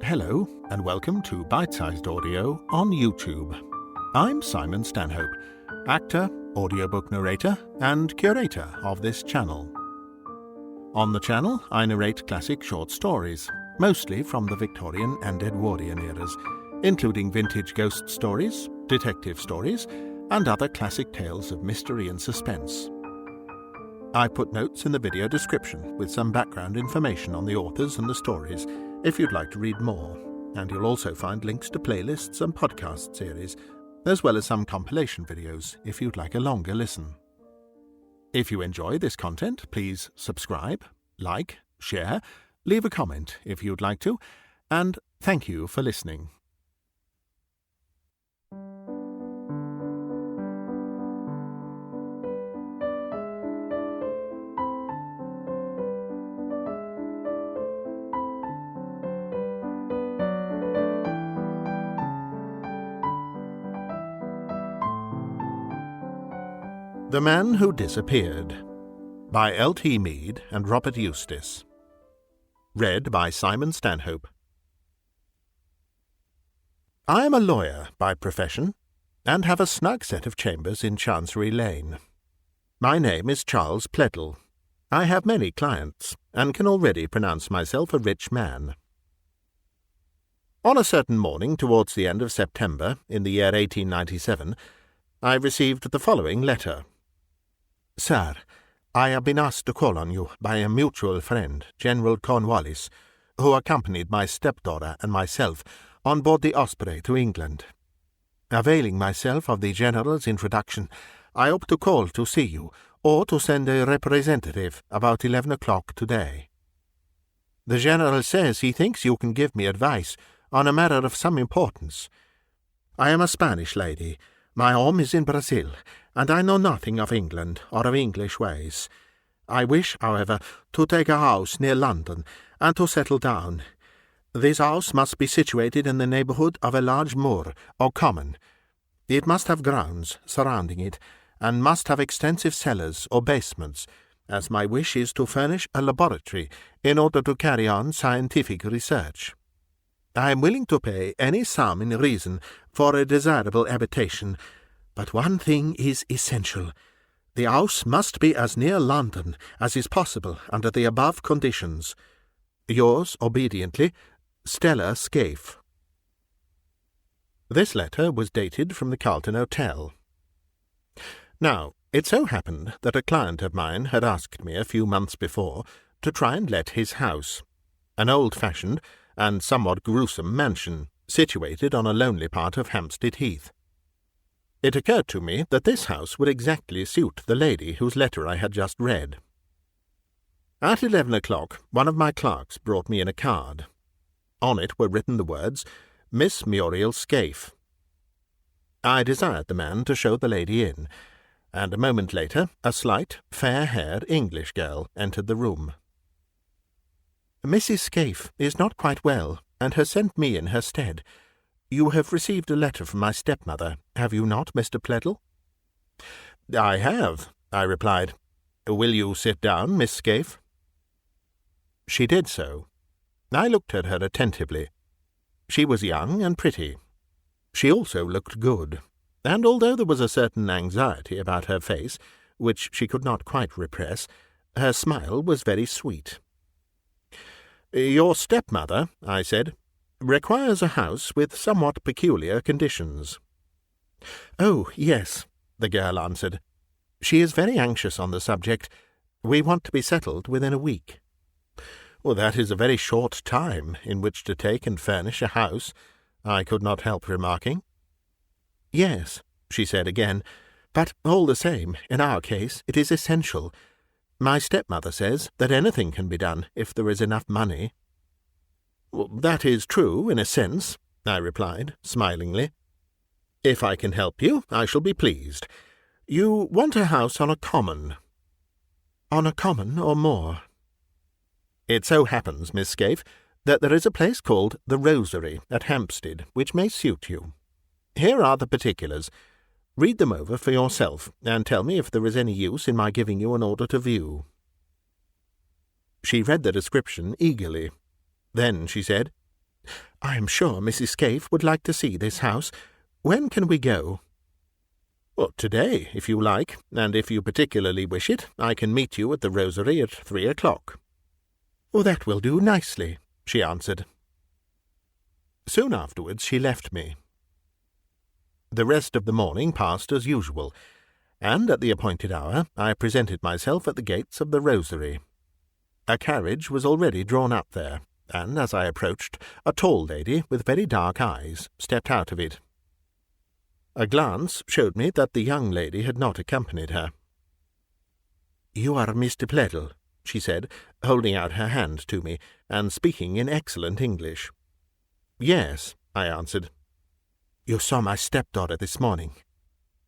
Hello, and welcome to Bitesized Audio on YouTube. I'm Simon Stanhope, actor, audiobook narrator, and curator of this channel. On the channel, I narrate classic short stories, mostly from the Victorian and Edwardian eras, including vintage ghost stories, detective stories, and other classic tales of mystery and suspense. I put notes in the video description with some background information on the authors and the stories if you'd like to read more, and you'll also find links to playlists and podcast series, as well as some compilation videos if you'd like a longer listen. If you enjoy this content, please subscribe, like, share, leave a comment if you'd like to, and thank you for listening. The Man Who Disappeared by L.T. Meade and Robert Eustace. Read by Simon Stanhope. I am a lawyer by profession, and have a snug set of chambers in Chancery Lane. My name is Charles Pleydell. I have many clients, and can already pronounce myself a rich man. On a certain morning towards the end of September, in the year 1897, I received the following letter. Sir, I have been asked to call on you by a mutual friend, General Cornwallis, who accompanied my stepdaughter and myself on board the Osprey to England. Availing myself of the General's introduction, I hope to call to see you, or to send a representative about 11 o'clock today. The General says he thinks you can give me advice on a matter of some importance. I am a Spanish lady. My home is in Brazil, and I know nothing of England or of English ways. I wish, however, to take a house near London, and to settle down. This house must be situated in the neighbourhood of a large moor or common. It must have grounds surrounding it, and must have extensive cellars or basements, as my wish is to furnish a laboratory in order to carry on scientific research. I am willing to pay any sum in reason for a desirable habitation, but one thing is essential. The house must be as near London as is possible under the above conditions. Yours obediently, Stella Scaife. This letter was dated from the Carlton Hotel. Now, it so happened that a client of mine had asked me a few months before to try and let his house, an old-fashioned and somewhat gruesome mansion situated on a lonely part of Hampstead Heath. It occurred to me that this house would exactly suit the lady whose letter I had just read. At 11 o'clock, one of my clerks brought me in a card. On it were written the words, Miss Muriel Scaife. I desired the man to show the lady in, and a moment later a slight, fair-haired English girl entered the room. Mrs. Scaife is not quite well, and has sent me in her stead. You have received a letter from my stepmother, have you not, Mr. Pleydell? I have, I replied. Will you sit down, Miss Scaife? She did so. I looked at her attentively. She was young and pretty. She also looked good, and although there was a certain anxiety about her face, which she could not quite repress, her smile was very sweet. Your stepmother, I said, requires a house with somewhat peculiar conditions. Oh, yes, the girl answered. She is very anxious on the subject. We want to be settled within a week. Well, that is a very short time in which to take and furnish a house, I could not help remarking. Yes, she said again, but all the same, in our case, it is essential. My stepmother says that anything can be done if there is enough money. Well, that is true, in a sense, I replied, smilingly. If I can help you, I shall be pleased. You want a house on a common. On a common or moor? It so happens, Miss Scaife, that there is a place called the Rosary at Hampstead, which may suit you. Here are the particulars. Read them over for yourself, and tell me if there is any use in my giving you an order to view." She read the description eagerly. Then she said, "I am sure Mrs. Scaife would like to see this house. When can we go?" "Well, today, if you like, and if you particularly wish it, I can meet you at the Rosary at 3 o'clock." "Oh, that will do nicely," she answered. Soon afterwards she left me. The rest of the morning passed as usual, and at the appointed hour I presented myself at the gates of the Rosary. A carriage was already drawn up there, and as I approached, a tall lady with very dark eyes stepped out of it. A glance showed me that the young lady had not accompanied her. "You are Mr. Pleydell," she said, holding out her hand to me, and speaking in excellent English. "Yes," I answered. "You saw my stepdaughter this morning?"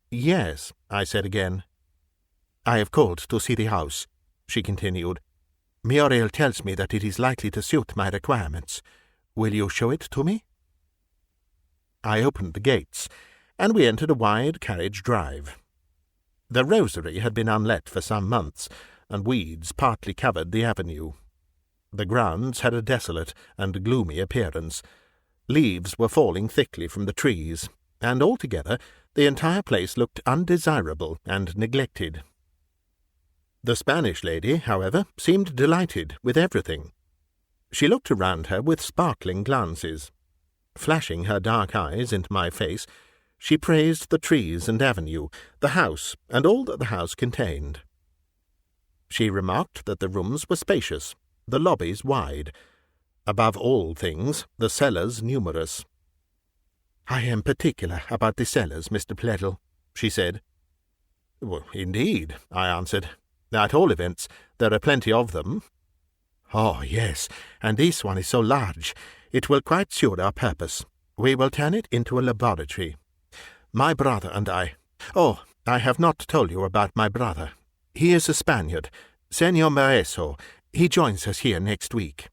"Yes," I said again. "I have called to see the house," she continued. "Muriel tells me that it is likely to suit my requirements. Will you show it to me?" I opened the gates, and we entered a wide carriage drive. The Rosary had been unlet for some months, and weeds partly covered the avenue. The grounds had a desolate and gloomy appearance. Leaves were falling thickly from the trees, and altogether the entire place looked undesirable and neglected. The Spanish lady, however, seemed delighted with everything. She looked around her with sparkling glances. Flashing her dark eyes into my face, she praised the trees and avenue, the house, and all that the house contained. She remarked that the rooms were spacious, the lobbies wide, above all things, the cellars numerous. "I am particular about the cellars, Mr. Pleydell," she said. "Well, indeed," I answered. "At all events, there are plenty of them." "Oh, yes, and this one is so large, it will quite suit our purpose. We will turn it into a laboratory. My brother and I— Oh, I have not told you about my brother. He is a Spaniard, Senor Mereso. He joins us here next week.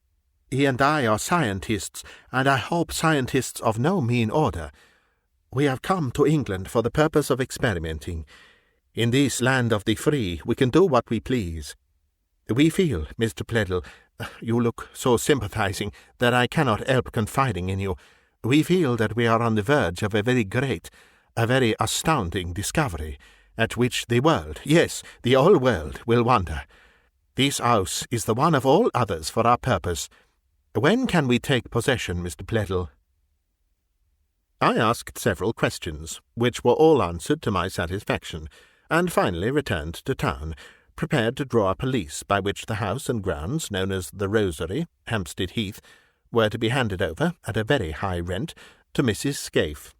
He and I are scientists, and I hope scientists of no mean order. We have come to England for the purpose of experimenting. In this land of the free we can do what we please. We feel, Mr. Pleydell, you look so sympathizing that I cannot help confiding in you, we feel that we are on the verge of a very great, a very astounding discovery, at which the world, yes, the whole world, will wonder. This house is the one of all others for our purpose. When can we take possession, Mr. Pleydell?" I asked several questions, which were all answered to my satisfaction, and finally returned to town, prepared to draw up a lease by which the house and grounds known as the Rosary, Hampstead Heath, were to be handed over, at a very high rent, to Mrs. Scaife.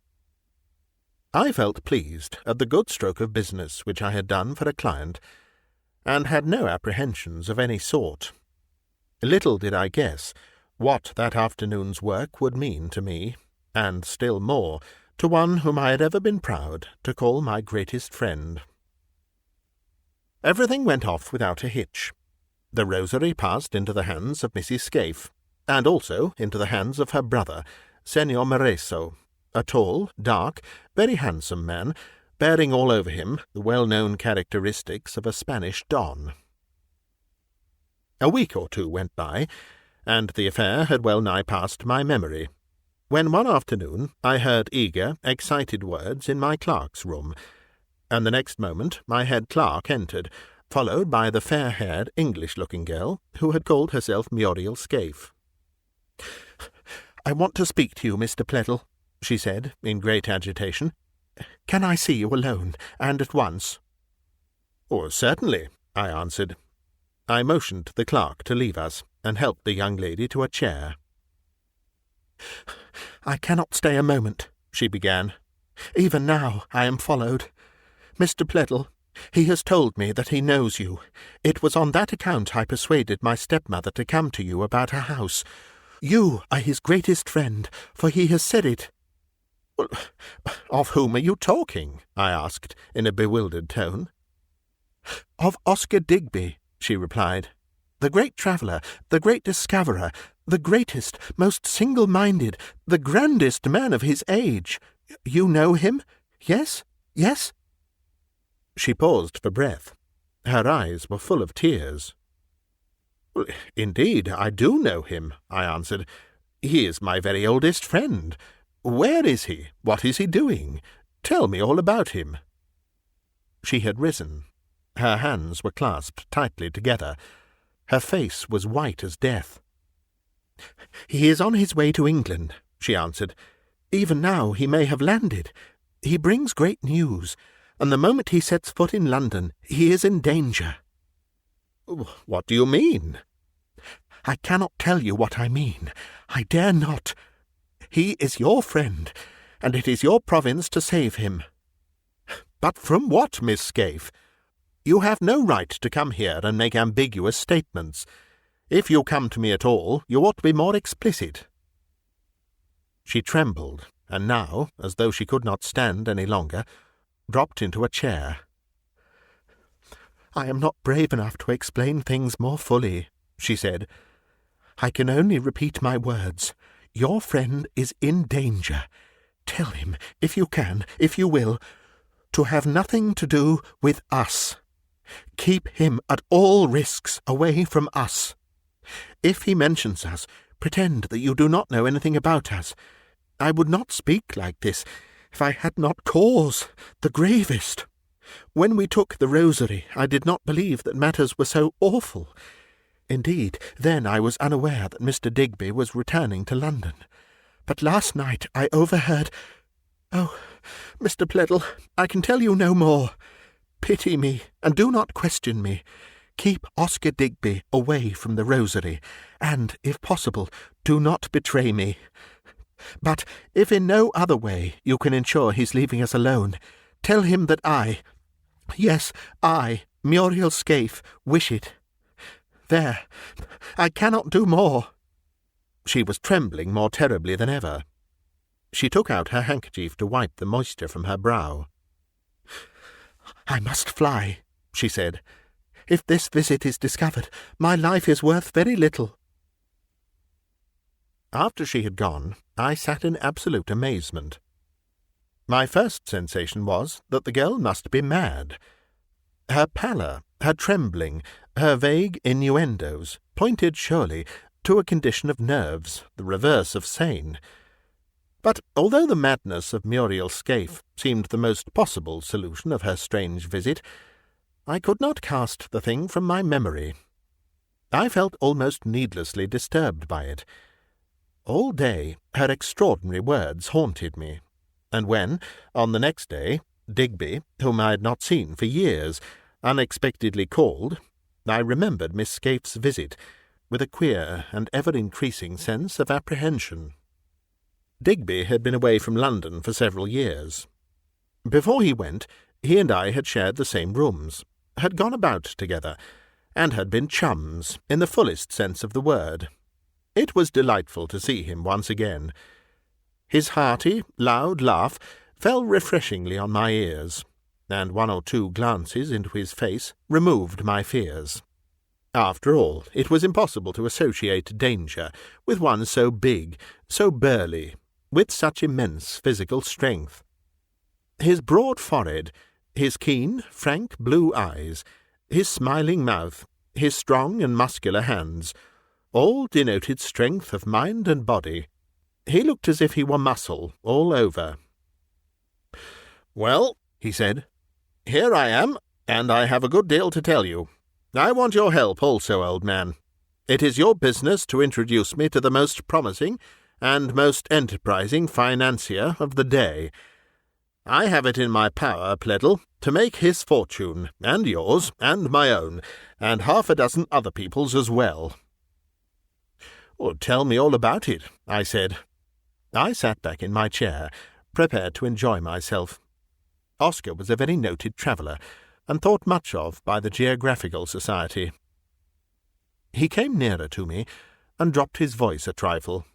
I felt pleased at the good stroke of business which I had done for a client, and had no apprehensions of any sort. Little did I guess what that afternoon's work would mean to me, and still more to one whom I had ever been proud to call my greatest friend. Everything went off without a hitch. The Rosary passed into the hands of Mrs. Scaife, and also into the hands of her brother, Senor Mereso, a tall, dark, very handsome man, bearing all over him the well-known characteristics of a Spanish don. A week or two went by, and the affair had well nigh passed my memory, when one afternoon I heard eager, excited words in my clerk's room, and the next moment my head clerk entered, followed by the fair-haired, English-looking girl who had called herself Muriel Scaife. "I want to speak to you, Mr. Pleydell," she said, in great agitation. "Can I see you alone, and at once?" "Oh, certainly," I answered. I motioned the clerk to leave us, and helped the young lady to a chair. "I cannot stay a moment," she began. "Even now I am followed. Mr. Pleydell, he has told me that he knows you. It was on that account I persuaded my stepmother to come to you about her house. You are his greatest friend, for he has said it." "Well, of whom are you talking?" I asked, in a bewildered tone. "Of Oscar Digby," she replied. "The great traveller, the great discoverer, the greatest, most single-minded, the grandest man of his age. You know him? Yes? Yes?" She paused for breath. Her eyes were full of tears. "Well, indeed, I do know him," I answered. "He is my very oldest friend. Where is he? What is he doing? Tell me all about him." She had risen. Her hands were clasped tightly together. Her face was white as death. "He is on his way to England," she answered. "Even now he may have landed. He brings great news, and the moment he sets foot in London he is in danger." "What do you mean?" "I cannot tell you what I mean. I dare not. He is your friend, and it is your province to save him." "But from what, Miss Scaife? You have no right to come here and make ambiguous statements. If you come to me at all, you ought to be more explicit." She trembled, and now, as though she could not stand any longer, dropped into a chair. "I am not brave enough to explain things more fully," she said. "I can only repeat my words. Your friend is in danger. Tell him, if you can, if you will, to have nothing to do with us. Keep him at all risks away from us. If he mentions us, pretend that you do not know anything about us. I would not speak like this if I had not cause, the gravest. When we took the rosary, I did not believe that matters were so awful. Indeed, then I was unaware that Mr. Digby was returning to London. But last night I overheard— Oh, Mr. Pleydell, I can tell you no more. Pity me, and do not question me. Keep Oscar Digby away from the rosary, and, if possible, do not betray me. But if in no other way you can ensure his leaving us alone, tell him that yes, I, Muriel Scaife, wish it. There, I cannot do more." She was trembling more terribly than ever. She took out her handkerchief to wipe the moisture from her brow. "I must fly," she said. "If this visit is discovered, my life is worth very little." After she had gone, I sat in absolute amazement. My first sensation was that the girl must be mad. Her pallor, her trembling, her vague innuendos pointed surely to a condition of nerves, the reverse of sane. But although the madness of Muriel Scaife seemed the most possible solution of her strange visit, I could not cast the thing from my memory. I felt almost needlessly disturbed by it. All day her extraordinary words haunted me, and when, on the next day, Digby, whom I had not seen for years, unexpectedly called, I remembered Miss Scaife's visit with a queer and ever-increasing sense of apprehension. Digby had been away from London for several years. Before he went, he and I had shared the same rooms, had gone about together, and had been chums in the fullest sense of the word. It was delightful to see him once again. His hearty, loud laugh fell refreshingly on my ears, and one or two glances into his face removed my fears. After all, it was impossible to associate danger with one so big, so burly, with such immense physical strength. His broad forehead, his keen, frank blue eyes, his smiling mouth, his strong and muscular hands, all denoted strength of mind and body. He looked as if he were muscle all over. "Well," he said, "here I am, and I have a good deal to tell you. I want your help also, old man. It is your business to introduce me to the most promising and most enterprising financier of the day. I have it in my power, Pleydell, to make his fortune, and yours, and my own, and half a dozen other people's as well." "Well, tell me all about it," I said. I sat back in my chair, prepared to enjoy myself. Oscar was a very noted traveller, and thought much of by the Geographical Society. He came nearer to me, and dropped his voice a trifle.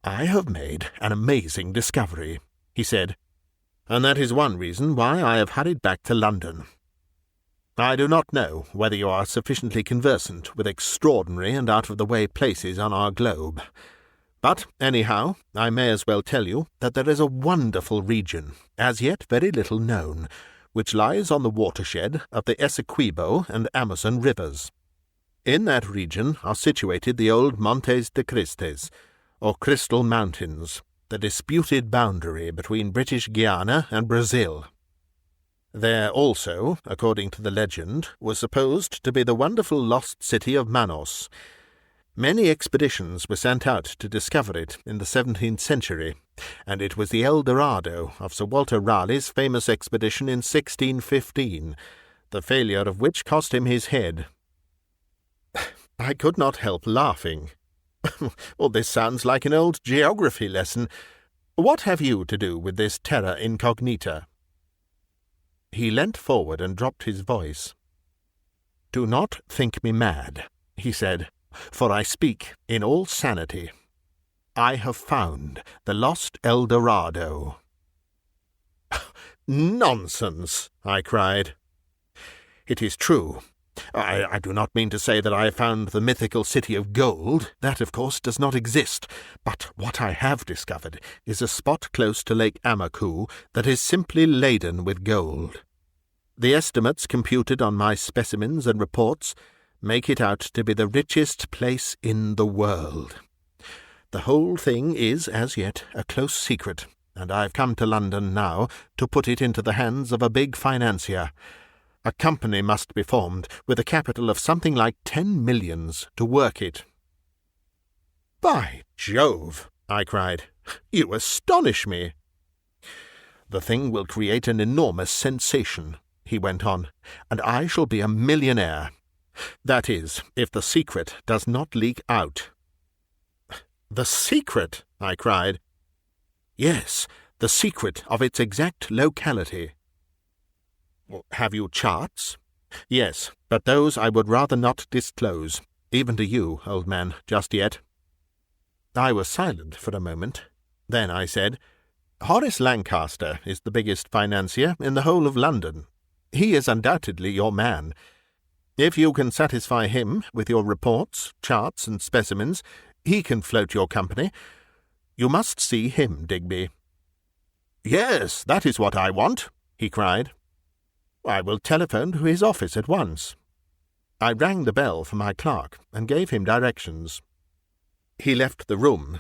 "I have made an amazing discovery," he said, "and that is one reason why I have hurried back to London. I do not know whether you are sufficiently conversant with extraordinary and out-of-the-way places on our globe. But, anyhow, I may as well tell you that there is a wonderful region, as yet very little known, which lies on the watershed of the Essequibo and Amazon rivers. In that region are situated the old Montes de Cristes, or Crystal Mountains, the disputed boundary between British Guiana and Brazil. There also, according to the legend, was supposed to be the wonderful lost city of Manos. Many expeditions were sent out to discover it in the 17th century, and it was the El Dorado of Sir Walter Raleigh's famous expedition in 1615, the failure of which cost him his head. I could not help laughing. Well, this sounds like an old geography lesson. What have you to do with this terra incognita? He leant forward and dropped his voice. "Do not think me mad," he said, "for I speak in all sanity. I have found the lost El Dorado." "Nonsense!" I cried. "It is true. I do not mean to say that I have found the mythical city of gold. That, of course, does not exist. But what I have discovered is a spot close to Lake Amaku that is simply laden with gold. The estimates computed on my specimens and reports make it out to be the richest place in the world. The whole thing is, as yet, a close secret, and I've come to London now to put it into the hands of a big financier. A company must be formed with a capital of something like 10 millions to work it." "By Jove!" I cried. "You astonish me." "The thing will create an enormous sensation," he went on, "and I shall be a millionaire. That is, if the secret does not leak out." "The secret?" I cried. "Yes, the secret of its exact locality." "Have you charts?" "Yes, but those I would rather not disclose, even to you, old man, just yet." I was silent for a moment. Then I said, "Horace Lancaster is the biggest financier in the whole of London. He is undoubtedly your man. If you can satisfy him with your reports, charts, and specimens, he can float your company. You must see him, Digby." "Yes, that is what I want," he cried. "I will telephone to his office at once." I rang the bell for my clerk and gave him directions. He left the room.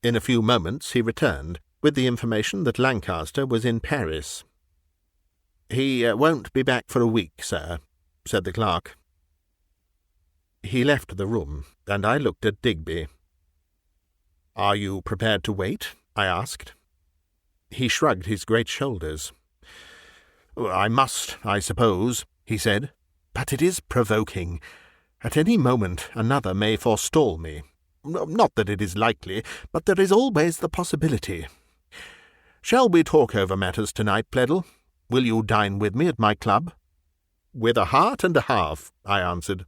In a few moments he returned, with the information that Lancaster was in Paris. "He won't be back for a week, sir," said the clerk. He left the room, and I looked at Digby. "Are you prepared to wait?" I asked. He shrugged his great shoulders. "I must, I suppose," he said, "but it is provoking. At any moment another may forestall me. Not that it is likely, but there is always the possibility. Shall we talk over matters tonight, Pleydell? Will you dine with me at my club?" "With a heart and a half," I answered.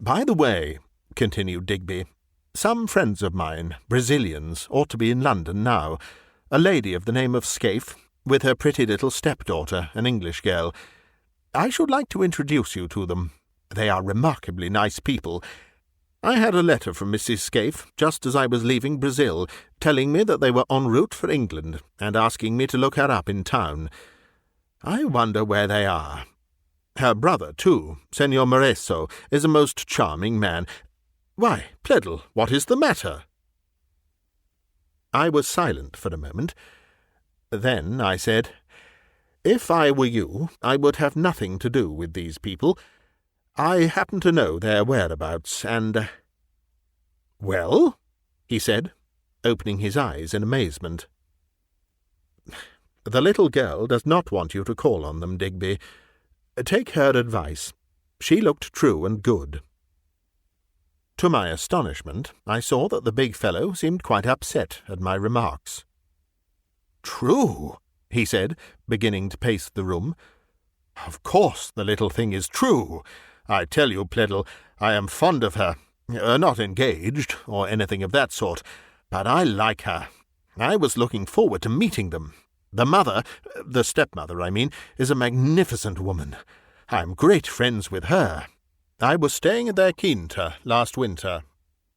"By the way," continued Digby, "some friends of mine, Brazilians, ought to be in London now. A lady of the name of Scaife, with her pretty little stepdaughter, an English girl. I should like to introduce you to them. They are remarkably nice people. I had a letter from Mrs. Scaife just as I was leaving Brazil, telling me that they were en route for England, and asking me to look her up in town. I wonder where they are. Her brother, too, Senor Moreso, is a most charming man. Why, Pleydell, what is the matter?" I was silent for a moment. Then I said, "If I were you, I would have nothing to do with these people. I happen to know their whereabouts, and—" "Well?" he said, opening his eyes in amazement. "The little girl does not want you to call on them, Digby. Take her advice. She looked true and good." To my astonishment, I saw that the big fellow seemed quite upset at my remarks. "True," he said, beginning to pace the room. "Of course the little thing is true. I tell you, Pleydell, I am fond of her. Not engaged, or anything of that sort, but I like her. I was looking forward to meeting them. The mother, the stepmother, I mean, is a magnificent woman. I am great friends with her. I was staying at their quinta last winter.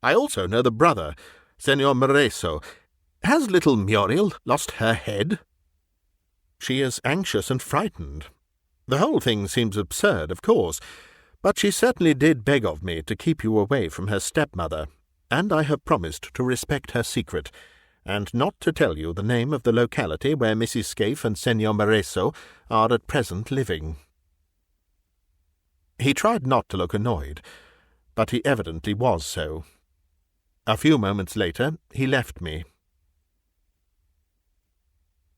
I also know the brother, Senor Moreso. Has little Muriel lost her head?" "She is anxious and frightened. The whole thing seems absurd, of course, but she certainly did beg of me to keep you away from her stepmother, and I have promised to respect her secret, and not to tell you the name of the locality where Mrs. Scaife and Senor Moreso are at present living." He tried not to look annoyed, but he evidently was so. A few moments later he left me.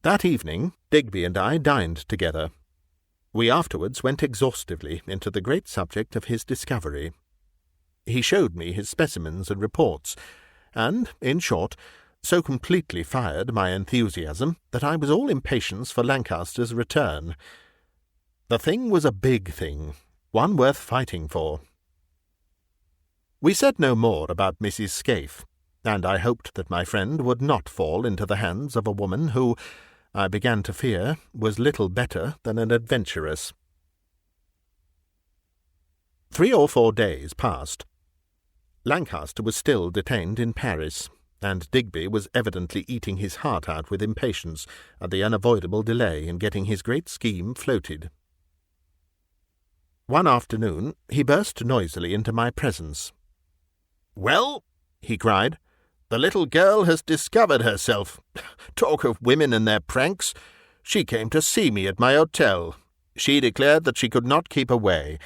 That evening Digby and I dined together. We afterwards went exhaustively into the great subject of his discovery. He showed me his specimens and reports, and, in short, so completely fired my enthusiasm that I was all impatience for Lancaster's return. The thing was a big thing, one worth fighting for. We said no more about Mrs. Scaife, and I hoped that my friend would not fall into the hands of a woman who, I began to fear, was little better than an adventuress. 3 or 4 days passed. Lancaster was still detained in Paris, and Digby was evidently eating his heart out with impatience at the unavoidable delay in getting his great scheme floated. One afternoon he burst noisily into my presence. "Well," he cried, "the little girl has discovered herself. Talk of women and their pranks. She came to see me at my hotel. She declared that she could not keep away.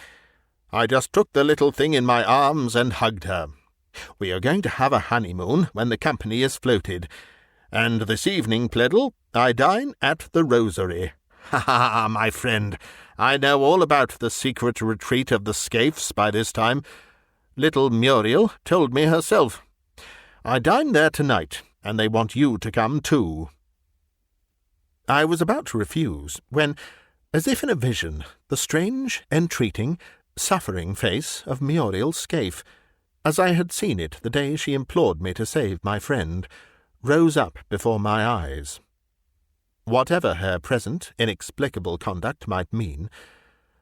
I just took the little thing in my arms and hugged her. We are going to have a honeymoon when the company is floated, and this evening, Pleydell, I dine at the Rosary. Ha, my friend, I know all about the secret retreat of the Scaifes by this time. Little Muriel told me herself. I dine there tonight, and they want you to come too." I was about to refuse, when, as if in a vision, the strange, entreating, suffering face of Muriel Scaife, as I had seen it the day she implored me to save my friend, rose up before my eyes. Whatever her present inexplicable conduct might mean,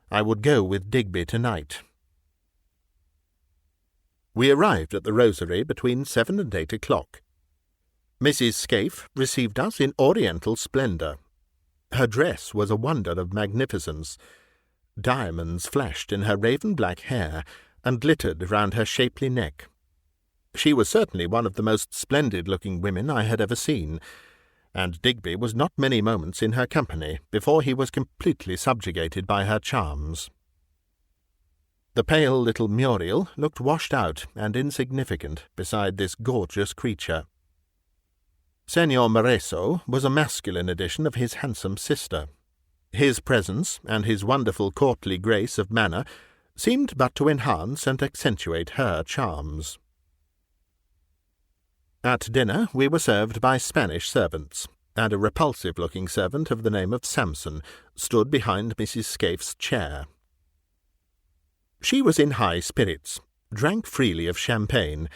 I would go with Digby tonight. We arrived at the Rosary between 7 and 8 o'clock. Mrs. Scaife received us in oriental splendour. Her dress was a wonder of magnificence. Diamonds flashed in her raven-black hair and glittered round her shapely neck. She was certainly one of the most splendid-looking women I had ever seen, and Digby was not many moments in her company before he was completely subjugated by her charms. The pale little Muriel looked washed out and insignificant beside this gorgeous creature. Senor Moreso was a masculine edition of his handsome sister. His presence and his wonderful courtly grace of manner seemed but to enhance and accentuate her charms. At dinner we were served by Spanish servants, and a repulsive-looking servant of the name of Samson stood behind Mrs. Scaife's chair. She was in high spirits, drank freely of champagne,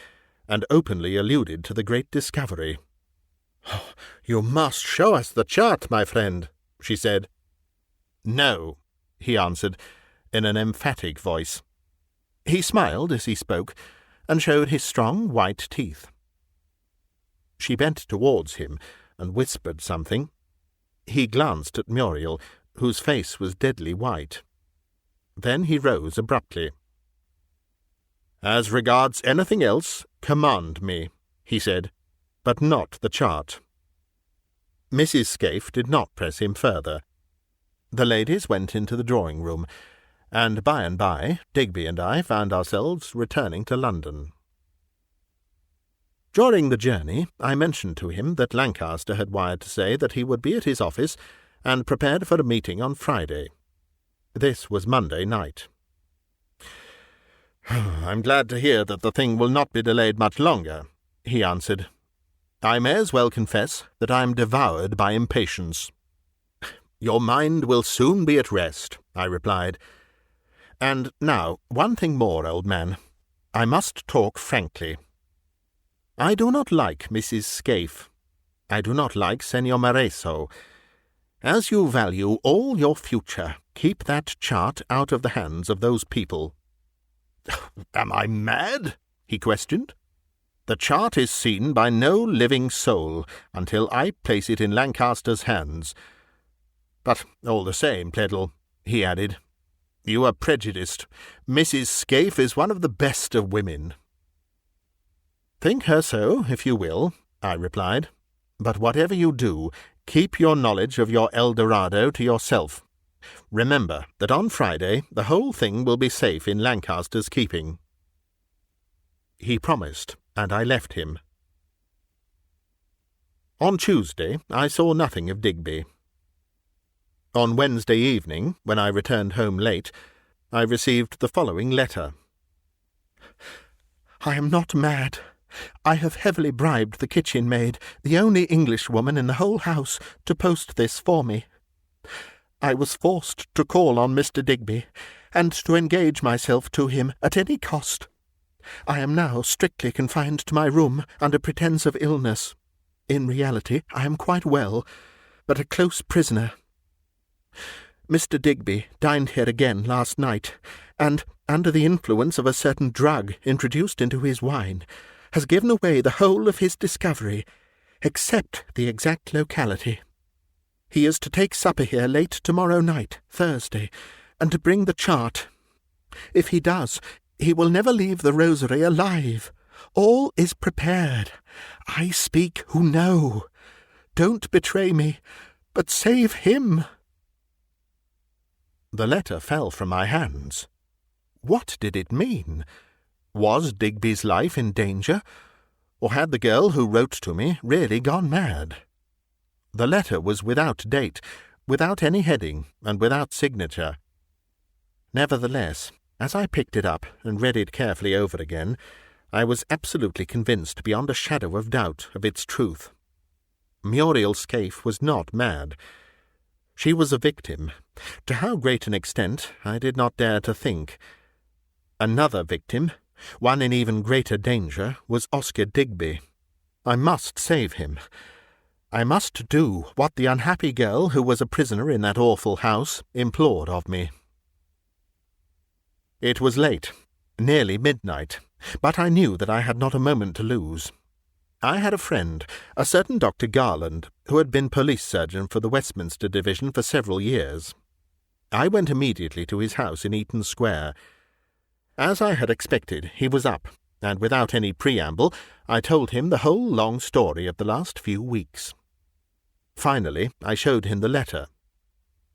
and openly alluded to the great discovery. "Oh, you must show us the chart, my friend," she said. "No," he answered, in an emphatic voice. He smiled as he spoke, and showed his strong white teeth. She bent towards him and whispered something. He glanced at Muriel, whose face was deadly white. Then he rose abruptly. "As regards anything else, command me," he said, "but not the chart." Mrs. Scaife did not press him further. The ladies went into the drawing-room, and by Digby and I found ourselves returning to London. During the journey I mentioned to him that Lancaster had wired to say that he would be at his office and prepared for a meeting on Friday. This was Monday night. "I'm glad to hear that the thing will not be delayed much longer," he answered. "I may as well confess that I am devoured by impatience." "Your mind will soon be at rest," I replied. "And now, one thing more, old man. I must talk frankly. I do not like Mrs. Scaife. I do not like Senor Moreso. As you value all your future, keep that chart out of the hands of those people." "Am I mad?" he questioned. The chart is seen by no living soul until I place it in Lancaster's hands. But all the same, Pleydell," he added, "you are prejudiced. Mrs. Scaife is one of the best of women." "Think her so, if you will," I replied. "But whatever you do, keep your knowledge of your El Dorado to yourself. Remember that on Friday the whole thing will be safe in Lancaster's keeping." He promised, and I left him. On Tuesday I saw nothing of Digby. On Wednesday evening, when I returned home late, I received the following letter. "I am not mad. I have heavily bribed the kitchen maid, the only Englishwoman in the whole house, to post this for me. I was forced to call on Mr. Digby, and to engage myself to him at any cost. I am now strictly confined to my room under pretence of illness. In reality, I am quite well, but a close prisoner. Mr. Digby dined here again last night, and, under the influence of a certain drug introduced into his wine, has given away the whole of his discovery, except the exact locality. He is to take supper here late tomorrow night, Thursday, and to bring the chart. If he does, he will never leave the Rosary alive. All is prepared. I speak who know. Don't betray me, but save him." The letter fell from my hands. What did it mean? Was Digby's life in danger, or had the girl who wrote to me really gone mad? The letter was without date, without any heading, and without signature. Nevertheless, as I picked it up and read it carefully over again, I was absolutely convinced beyond a shadow of doubt of its truth. Muriel Scaife was not mad. She was a victim. To how great an extent, I did not dare to think. Another victim, one in even greater danger, was Oscar Digby. I must save him. I must do what the unhappy girl who was a prisoner in that awful house implored of me. It was late, nearly midnight, but I knew that I had not a moment to lose. I had a friend, a certain Dr. Garland, who had been police surgeon for the Westminster Division for several years. I went immediately to his house in Eaton Square. As I had expected, he was up, and without any preamble, I told him the whole long story of the last few weeks. Finally, I showed him the letter.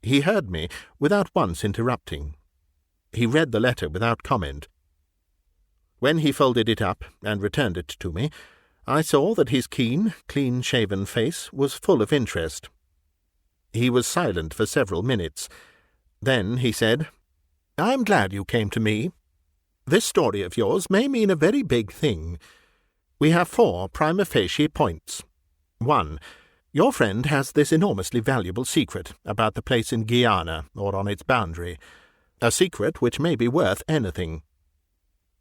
He heard me without once interrupting. He read the letter without comment. When he folded it up and returned it to me, I saw that his keen, clean-shaven face was full of interest. He was silent for several minutes. Then he said, "I am glad you came to me. This story of yours may mean a very big thing. We have 4 prima facie points. 1. Your friend has this enormously valuable secret about the place in Guiana, or on its boundary, a secret which may be worth anything.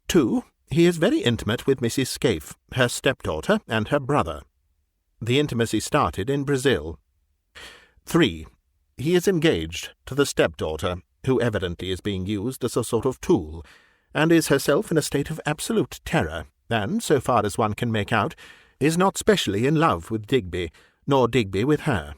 2. He is very intimate with Mrs. Scaife, her stepdaughter, and her brother. The intimacy started in Brazil. 3. He is engaged to the stepdaughter, who evidently is being used as a sort of tool, and is herself in a state of absolute terror, and, so far as one can make out, is not specially in love with Digby, nor Digby with her.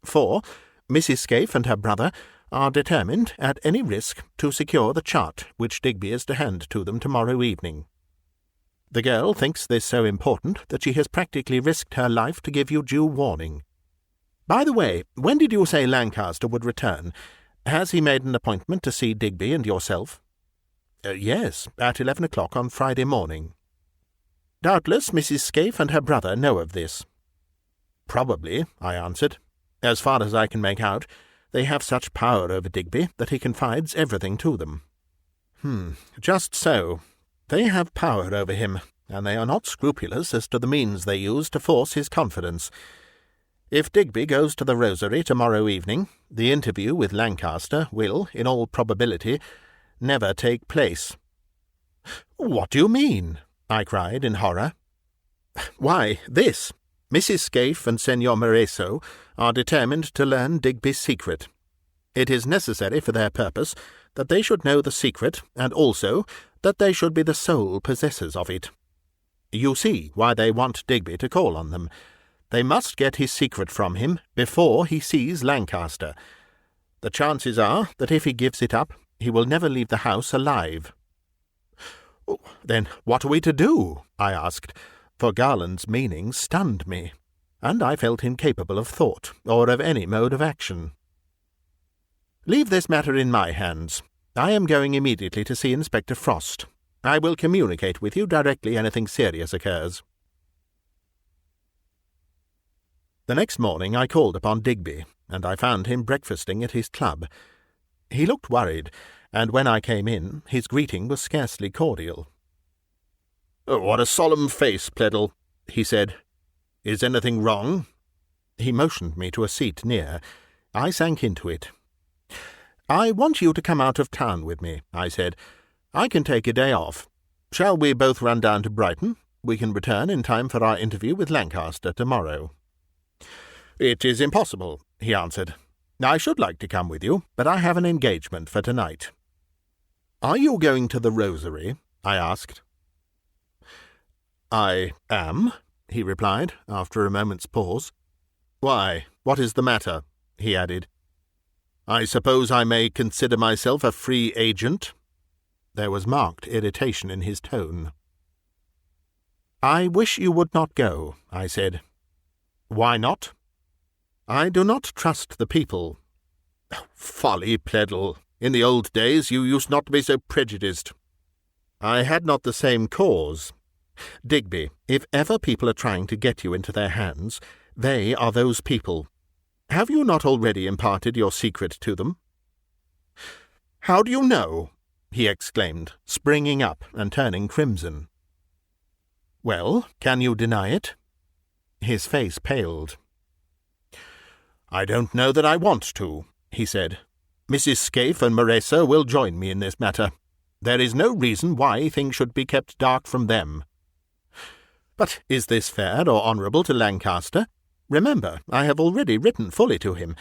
4. Mrs. Scaife and her brother are determined, at any risk, to secure the chart which Digby is to hand to them tomorrow evening. The girl thinks this so important that she has practically risked her life to give you due warning. By the way, when did you say Lancaster would return? Has he made an appointment to see Digby and yourself?" "Yes, at 11 o'clock on Friday morning." "Doubtless Mrs. Scaife and her brother know of this." "Probably," I answered. "As far as I can make out, they have such power over Digby that he confides everything to them." Just so. They have power over him, and they are not scrupulous as to the means they use to force his confidence. If Digby goes to the Rosary tomorrow evening, the interview with Lancaster will, in all probability, never take place." "What do you mean?" I cried in horror. "Why, this. Mrs. Scaife and Senor Moreso are determined to learn Digby's secret. It is necessary for their purpose that they should know the secret, and also that they should be the sole possessors of it. You see why they want Digby to call on them. They must get his secret from him before he sees Lancaster. The chances are that if he gives it up, he will never leave the house alive." "Then what are we to do?" I asked, for Garland's meaning stunned me, and I felt incapable of thought or of any mode of action. "Leave this matter in my hands. I am going immediately to see Inspector Frost. I will communicate with you directly anything serious occurs." The next morning I called upon Digby, and I found him breakfasting at his club. He looked worried, and when I came in, his greeting was scarcely cordial. "What a solemn face, Pleydell," he said. "Is anything wrong?" He motioned me to a seat near. I sank into it. "I want you to come out of town with me," I said. "I can take a day off. Shall we both run down to Brighton? We can return in time for our interview with Lancaster tomorrow." "It is impossible," he answered. "I should like to come with you, but I have an engagement for tonight." "Are you going to the Rosary?" I asked. "I am," he replied, after a moment's pause. "Why, what is the matter?" he added. "I suppose I may consider myself a free agent?" There was marked irritation in his tone. "I wish you would not go," I said. "Why not?" "I do not trust the people." "Folly, Pleydell. In the old days you used not to be so prejudiced." "I had not the same cause. Digby, if ever people are trying to get you into their hands, they are those people. Have you not already imparted your secret to them?" "How do you know?" he exclaimed, springing up and turning crimson. "Well, can you deny it?" His face paled. "I don't know that I want to," he said. "Mrs. Scaife and Moresa will join me in this matter. There is no reason why things should be kept dark from them." "But is this fair or honourable to Lancaster? Remember, I have already written fully to him.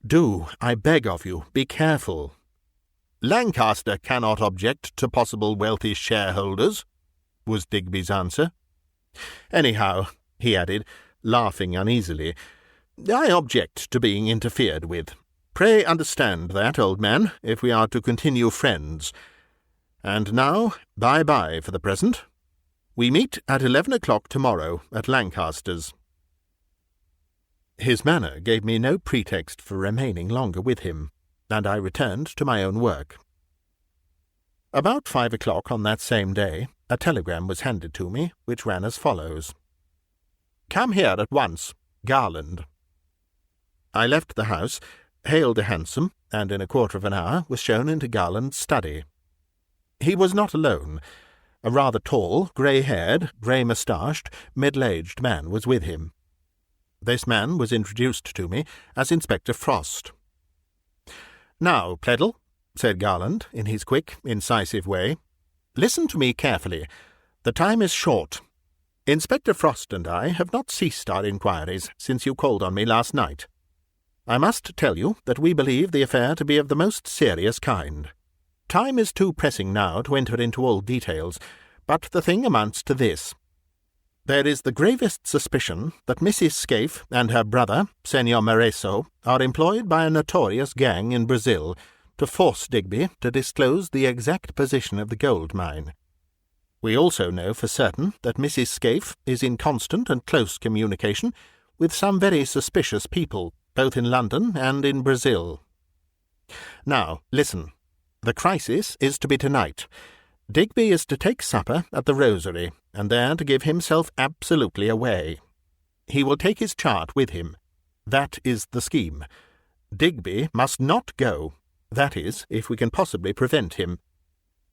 Do, I beg of you, be careful." "Lancaster cannot object to possible wealthy shareholders," was Digby's answer. "Anyhow," he added, laughing uneasily, "I object to being interfered with. Pray understand that, old man, if we are to continue friends. And now, bye-bye for the present. We meet at 11 o'clock tomorrow at Lancaster's." His manner gave me no pretext for remaining longer with him, and I returned to my own work. About 5 o'clock on that same day, a telegram was handed to me, which ran as follows. "Come here at once. Garland." I left the house, hailed a hansom, and in a quarter of an hour was shown into Garland's study. He was not alone. A rather tall, grey-haired, grey-moustached, middle-aged man was with him. This man was introduced to me as Inspector Frost. "Now, Pleydell," said Garland, in his quick, incisive way, "listen to me carefully. The time is short. Inspector Frost and I have not ceased our inquiries since you called on me last night. I must tell you that we believe the affair to be of the most serious kind. Time is too pressing now to enter into all details, but the thing amounts to this. There is the gravest suspicion that Mrs. Scaife and her brother, Senor Moreso, are employed by a notorious gang in Brazil to force Digby to disclose the exact position of the gold mine. We also know for certain that Mrs. Scaife is in constant and close communication with some very suspicious people, both in London and in Brazil. Now, listen. The crisis is to be tonight. Digby is to take supper at the Rosary, and there to give himself absolutely away. He will take his chart with him. That is the scheme. Digby must not go. That is, if we can possibly prevent him.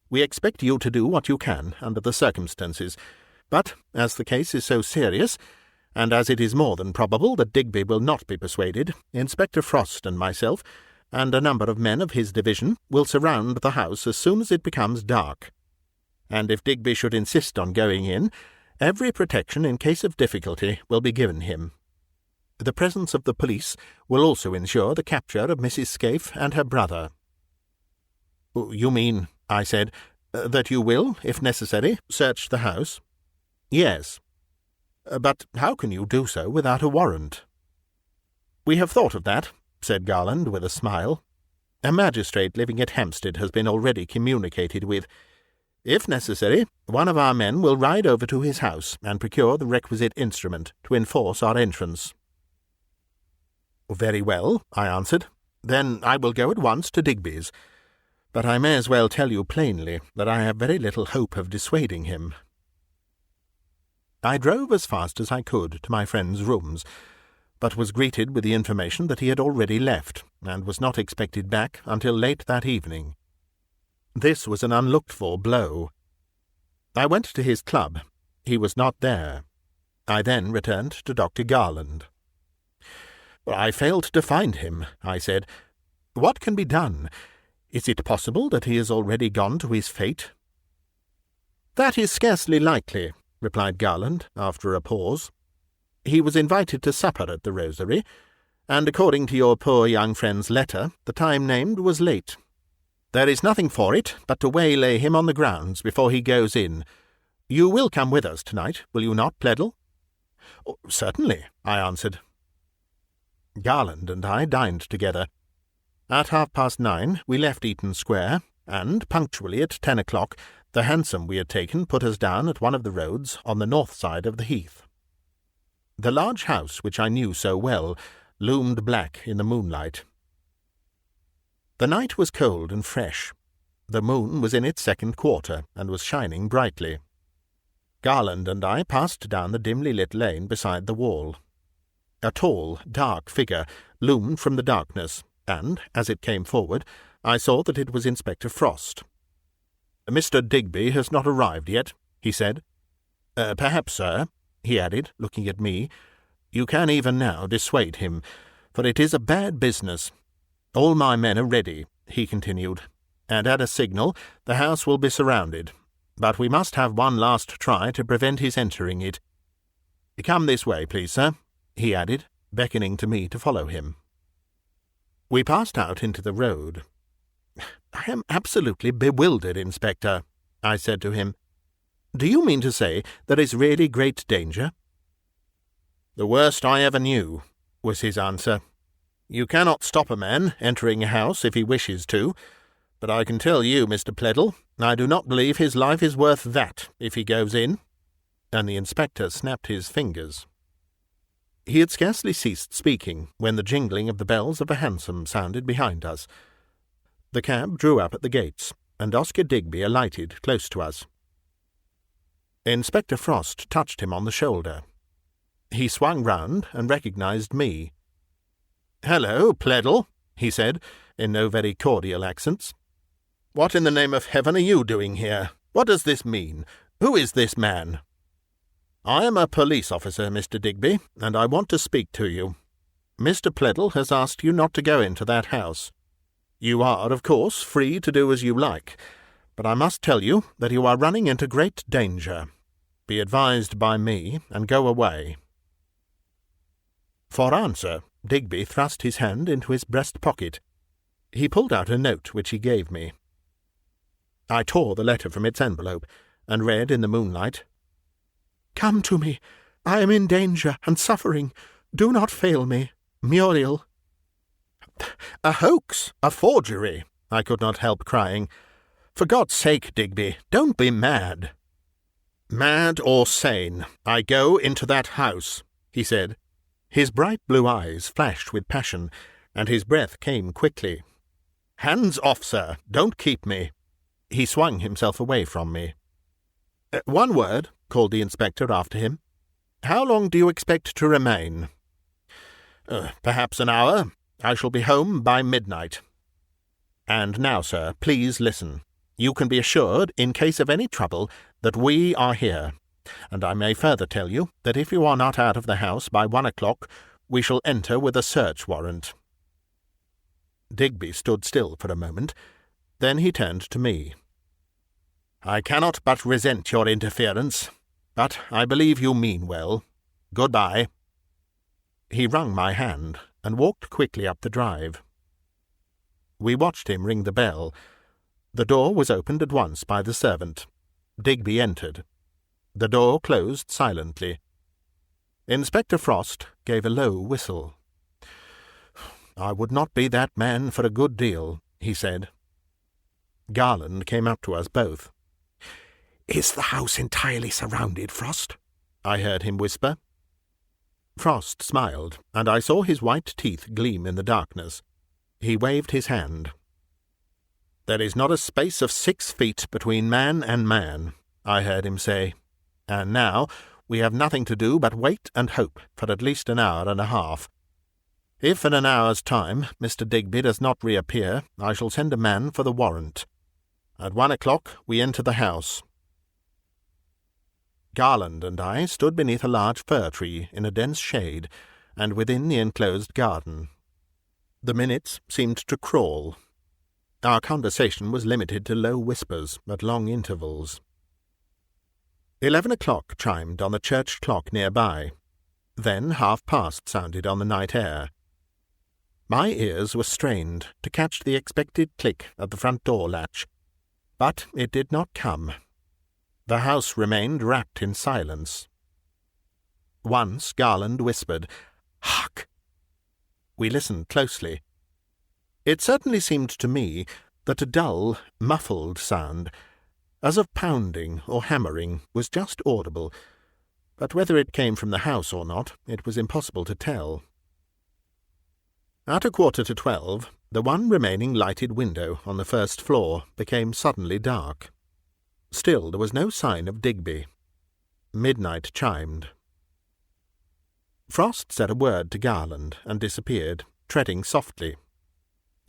We expect you to do what you can under the circumstances, but as the case is so serious, and as it is more than probable that Digby will not be persuaded, Inspector Frost and myself, and a number of men of his division, will surround the house as soon as it becomes dark. And if Digby should insist on going in, every protection in case of difficulty will be given him. The presence of the police will also ensure the capture of Mrs. Scaife and her brother." "You mean," I said, "that you will, if necessary, search the house?" "Yes." "But how can you do so without a warrant?" "We have thought of that," said Garland with a smile. "A magistrate living at Hampstead has been already communicated with. If necessary, one of our men will ride over to his house and procure the requisite instrument to enforce our entrance." "Very well," I answered. "Then I will go at once to Digby's. But I may as well tell you plainly that I have very little hope of dissuading him." I drove as fast as I could to my friend's rooms, but was greeted with the information that he had already left, and was not expected back until late that evening. This was an unlooked-for blow. I went to his club. He was not there. I then returned to Dr. Garland. "I failed to find him," I said. "What can be done? Is it possible that he has already gone to his fate?" "That is scarcely likely," replied Garland, after a pause. "He was invited to supper at the Rosary, and according to your poor young friend's letter, the time named was late. There is nothing for it but to waylay him on the grounds before he goes in. You will come with us tonight, will you not, Pleydell?" "Certainly," I answered. Garland and I dined together. At 9:30 we left Eaton Square, and punctually at 10 o'clock the hansom we had taken put us down at one of the roads on the north side of the heath. The large house, which I knew so well, loomed black in the moonlight. The night was cold and fresh. The moon was in its second quarter, and was shining brightly. Garland and I passed down the dimly lit lane beside the wall. A tall, dark figure loomed from the darkness, and, as it came forward, I saw that it was Inspector Frost. "Mr. Digby has not arrived yet," he said. "Perhaps, sir," he added, looking at me, "you can even now dissuade him, for it is a bad business. All my men are ready," he continued, "and at a signal the house will be surrounded. But we must have one last try to prevent his entering it. Come this way, please, sir," he added, beckoning to me to follow him. We passed out into the road. "I am absolutely bewildered, Inspector," I said to him. "Do you mean to say there is really great danger?" "The worst I ever knew," was his answer. "You cannot stop a man entering a house if he wishes to, but I can tell you, Mr. Pleydell, I do not believe his life is worth that if he goes in." And the inspector snapped his fingers. He had scarcely ceased speaking when the jingling of the bells of a hansom sounded behind us. The cab drew up at the gates, and Oscar Digby alighted close to us. Inspector Frost touched him on the shoulder. He swung round and recognized me. "Hello, Pleydell," he said, in no very cordial accents. "What in the name of heaven are you doing here? What does this mean? Who is this man?" "I am a police officer, Mr. Digby, and I want to speak to you. Mr. Pleydell has asked you not to go into that house. You are, of course, free to do as you like, but I must tell you that you are running into great danger. Be advised by me, and go away." For answer, Digby thrust his hand into his breast pocket. He pulled out a note which he gave me. I tore the letter from its envelope, and read in the moonlight, "Come to me. I am in danger and suffering. Do not fail me. Muriel." "A hoax! A forgery!" I could not help crying. "For God's sake, Digby, don't be mad." "Mad or sane, I go into that house," he said. His bright blue eyes flashed with passion, and his breath came quickly. "Hands off, sir! Don't keep me!" He swung himself away from me. "One word," called the inspector after him. "How long do you expect to remain?" "Perhaps an hour. I shall be home by midnight." "And now, sir, please listen. You can be assured, in case of any trouble, that we are here. And I may further tell you that if you are not out of the house by 1 o'clock, we shall enter with a search warrant." Digby stood still for a moment. Then he turned to me. "I cannot but resent your interference, but I believe you mean well. Good-bye." He wrung my hand and walked quickly up the drive. We watched him ring the bell. The door was opened at once by the servant. Digby entered. The door closed silently. Inspector Frost gave a low whistle. "I would not be that man for a good deal," he said. Garland came up to us both. "Is the house entirely surrounded, Frost?" I heard him whisper. Frost smiled, and I saw his white teeth gleam in the darkness. He waved his hand. "There is not a space of 6 feet between man and man," I heard him say. "And now we have nothing to do but wait and hope for at least an hour and a half. If in an hour's time Mr. Digby does not reappear, I shall send a man for the warrant. At 1 o'clock we enter the house." Garland and I stood beneath a large fir tree in a dense shade, and within the enclosed garden. The minutes seemed to crawl. Our conversation was limited to low whispers at long intervals. 11 o'clock chimed on the church clock nearby. Then 1/2 sounded on the night air. My ears were strained to catch the expected click at the front door latch, but it did not come. The house remained wrapped in silence. Once Garland whispered, "Hark!" We listened closely. It certainly seemed to me that a dull, muffled sound, as of pounding or hammering, was just audible, but whether it came from the house or not, it was impossible to tell. At 11:45, the one remaining lighted window on the first floor became suddenly dark. Still there was no sign of Digby. Midnight chimed. Frost said a word to Garland and disappeared, treading softly.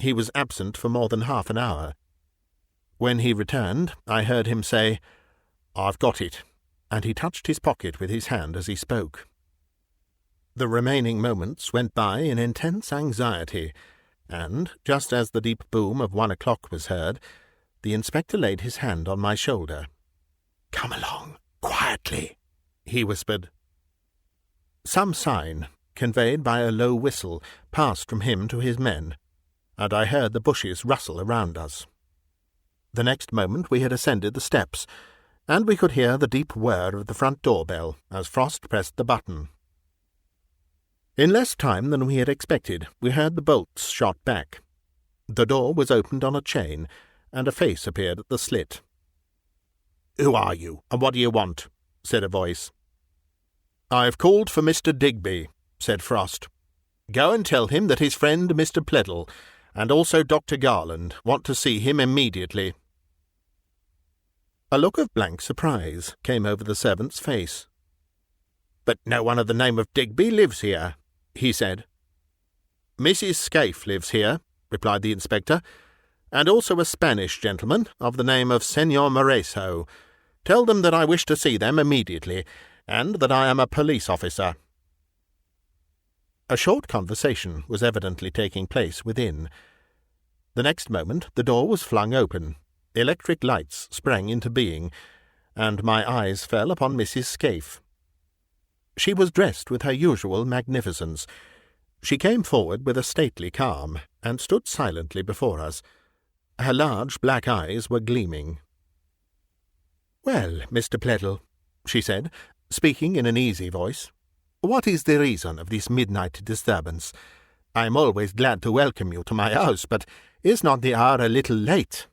He was absent for more than half an hour. When he returned, I heard him say, "I've got it," and he touched his pocket with his hand as he spoke. The remaining moments went by in intense anxiety, and, just as the deep boom of 1 o'clock was heard, the inspector laid his hand on my shoulder. "Come along, quietly," he whispered. Some sign, conveyed by a low whistle, passed from him to his men, and I heard the bushes rustle around us. The next moment we had ascended the steps, and we could hear the deep whir of the front door-bell as Frost pressed the button. In less time than we had expected, we heard the bolts shot back. The door was opened on a chain, and a face appeared at the slit. "Who are you, and what do you want?" said a voice. "I have called for Mr. Digby," said Frost. "Go and tell him that his friend Mr. Pleydell, and also Dr. Garland, want to see him immediately." A look of blank surprise came over the servant's face. "But no one of the name of Digby lives here," he said. "Mrs. Scaife lives here," replied the inspector, "and also a Spanish gentleman of the name of Senor Moreso. Tell them that I wish to see them immediately, and that I am a police officer." A short conversation was evidently taking place within. The next moment the door was flung open, electric lights sprang into being, and my eyes fell upon Mrs. Scaife. She was dressed with her usual magnificence. She came forward with a stately calm, and stood silently before us. Her large black eyes were gleaming. "Well, Mr. Pleydell," she said, speaking in an easy voice, "what is the reason of this midnight disturbance? I am always glad to welcome you to my house, but is not the hour a little late?"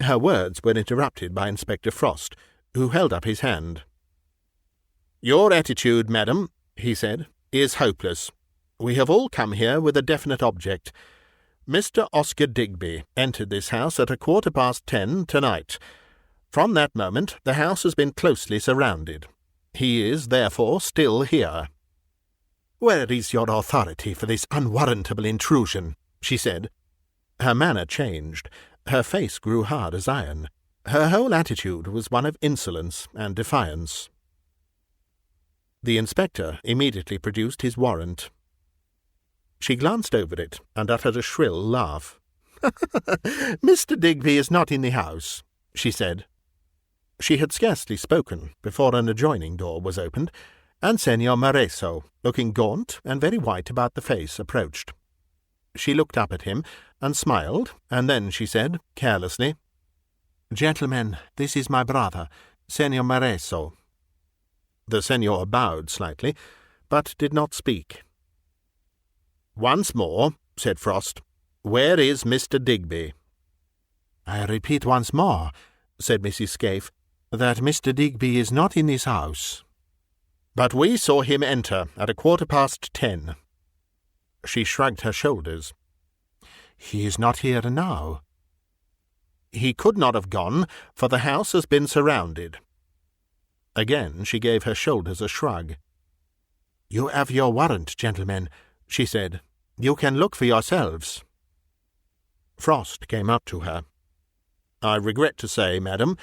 Her words were interrupted by Inspector Frost, who held up his hand. "Your attitude, madam," he said, "is hopeless. We have all come here with a definite object. Mr. Oscar Digby entered this house at 10:15 tonight. From that moment the house has been closely surrounded. He is, therefore, still here." "Where is your authority for this unwarrantable intrusion?" she said. Her manner changed. Her face grew hard as iron. Her whole attitude was one of insolence and defiance. The inspector immediately produced his warrant. She glanced over it and uttered a shrill laugh. "Mr. Digby is not in the house," she said. She had scarcely spoken before an adjoining door was opened, and Senor Moreso, looking gaunt and very white about the face, approached. She looked up at him and smiled, and then she said, carelessly, "Gentlemen, this is my brother, Senor Mareso. The senor bowed slightly, but did not speak. "Once more," said Frost, "where is Mr. Digby?" "I repeat once more," said Mrs. Scaife, "that Mr. Digby is not in this house." "But we saw him enter at 10:15. She shrugged her shoulders. "He is not here now." "He could not have gone, for the house has been surrounded." Again she gave her shoulders a shrug. "You have your warrant, gentlemen," she said. "You can look for yourselves." Frost came up to her. "I regret to say, madam,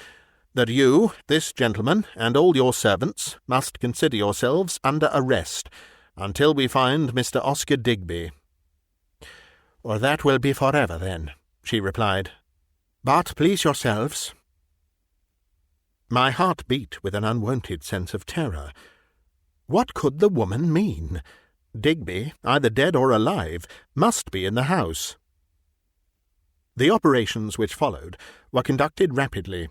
that you, this gentleman, and all your servants must consider yourselves under arrest until we find Mr. Oscar Digby." "Or that will be forever, then," she replied. "But please yourselves." My heart beat with an unwonted sense of terror. What could the woman mean? Digby, either dead or alive, must be in the house. The operations which followed were conducted rapidly.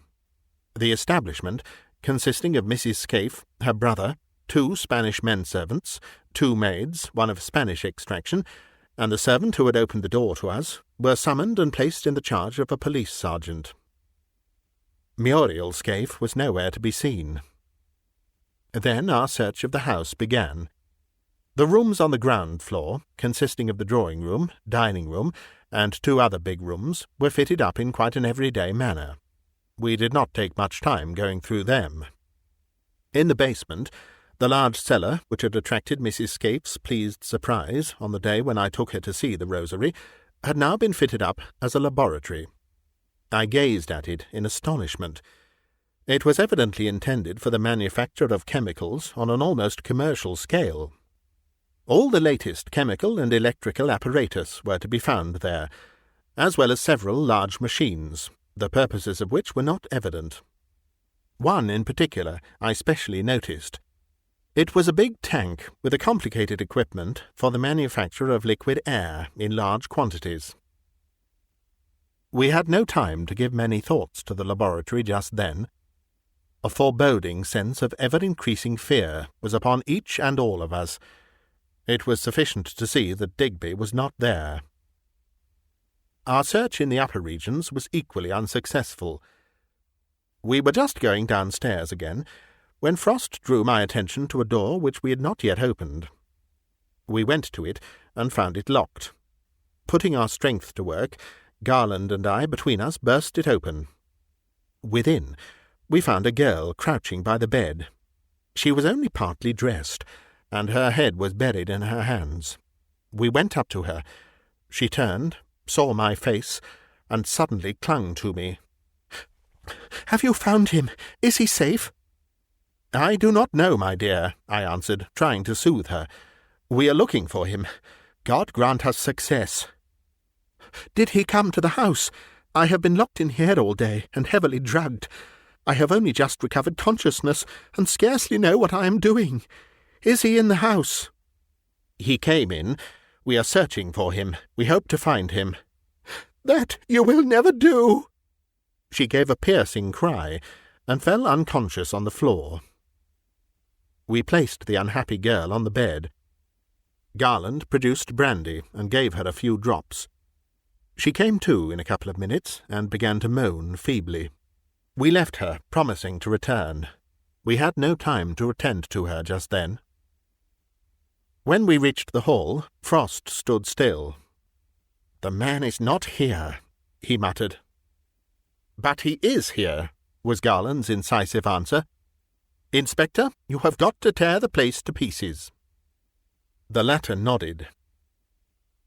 The establishment, consisting of Mrs. Scaife, her brother, 2 Spanish men-servants, 2 maids, one of Spanish extraction, and the servant who had opened the door to us, were summoned and placed in the charge of a police sergeant. Muriel Scaife was nowhere to be seen. Then our search of the house began. The rooms on the ground floor, consisting of the drawing-room, dining-room, and 2 other big rooms, were fitted up in quite an everyday manner. We did not take much time going through them. In the basement, the large cellar, which had attracted Mrs. Scaife's pleased surprise on the day when I took her to see the Rosary, had now been fitted up as a laboratory. I gazed at it in astonishment. It was evidently intended for the manufacture of chemicals on an almost commercial scale. All the latest chemical and electrical apparatus were to be found there, as well as several large machines, the purposes of which were not evident. One in particular I specially noticed. It was a big tank with a complicated equipment for the manufacture of liquid air in large quantities. We had no time to give many thoughts to the laboratory just then. A foreboding sense of ever-increasing fear was upon each and all of us. It was sufficient to see that Digby was not there. Our search in the upper regions was equally unsuccessful. We were just going downstairs again, when Frost drew my attention to a door which we had not yet opened. We went to it and found it locked. Putting our strength to work, Garland and I between us burst it open. Within, we found a girl crouching by the bed. She was only partly dressed, and her head was buried in her hands. We went up to her. She turned, saw my face, and suddenly clung to me. "Have you found him? Is he safe?" "I do not know, my dear," I answered, trying to soothe her. "We are looking for him. God grant us success." "Did he come to the house? I have been locked in here all day, and heavily drugged. I have only just recovered consciousness, and scarcely know what I am doing. Is he in the house?" "He came in. We are searching for him. We hope to find him." "That you will never do!" She gave a piercing cry, and fell unconscious on the floor. We placed the unhappy girl on the bed. Garland produced brandy and gave her a few drops. She came to in a couple of minutes, and began to moan feebly. We left her, promising to return. We had no time to attend to her just then. When we reached the hall, Frost stood still. "The man is not here," he muttered. "But he is here," was Garland's incisive answer. "Inspector, you have got to tear the place to pieces." The latter nodded.